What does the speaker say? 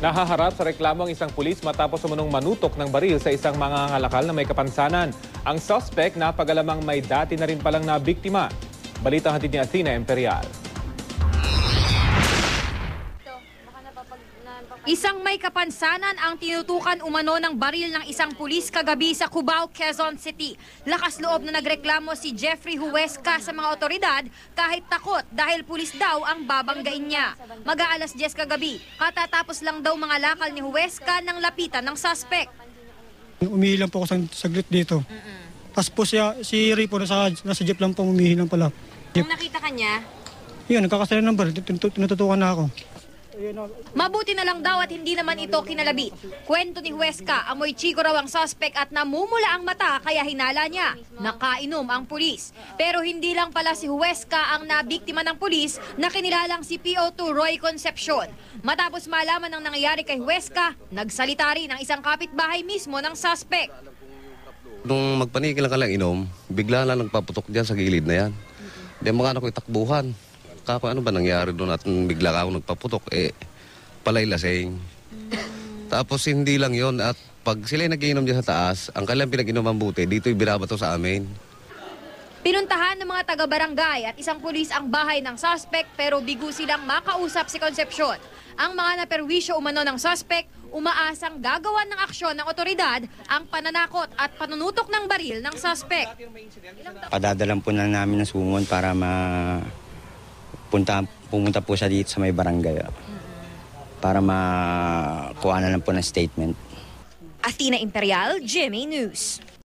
Nahaharap sa reklamo ang isang pulis matapos umunong manutok ng baril sa isang mangangalakal na may kapansanan. Ang suspect napagalamang may dati na rin palang na biktima. Balita hatid ni Athena Imperial. Isang may kapansanan ang tinutukan umano ng baril ng isang pulis kagabi sa Cubao, Quezon City. Lakas loob na nagreklamo si Jeffrey Huesca sa mga otoridad kahit takot dahil pulis daw ang babanggain niya. Mag-aalas 10 kagabi, katatapos lang daw mga lakal ni Huesca nang lapitan ng suspect. Umihilang po ako saglit dito. Tapos po si Ripo nasa jeep lang po umihilang pala. Nung nakita ka niya? Yun, nagkakasala ng baril, tinututukan na ako. Mabuti na lang daw at hindi naman ito kinalabi. Kwento ni Huesca, amoy chiko raw ang suspect at namumula ang mata kaya hinala niya. Nakainom ang pulis. Pero hindi lang pala si Huesca ang nabiktima ng pulis na kinilalang si PO2 Roy Concepcion. Matapos malaman ng nangyayari kay Huesca, nagsalita rin ang isang kapitbahay mismo ng suspect. Nung magpanigil ka lang inom, bigla lang nagpaputok diyan sa gilid na yan. Di mga anak ko itakbuhan. Kako, ano ba nangyari doon at bigla ako nagpaputok, palay lasing. Tapos hindi lang yon at pag sila nag-iinom dyan sa taas, ang kanilang pinag-inuman buti, dito ibinabato sa amin. Pinuntahan ng mga taga-barangay at isang pulis ang bahay ng suspect pero bigo silang makausap si Concepcion. Ang mga naperwisyo umano ng suspect, umaasang gagawan ng aksyon ng otoridad ang pananakot at panunutok ng baril ng suspect. Padadalan po na namin ng sumon para pumunta po siya dito sa may barangay para makuha na lang po ng statement. Athena Imperial, GMA News.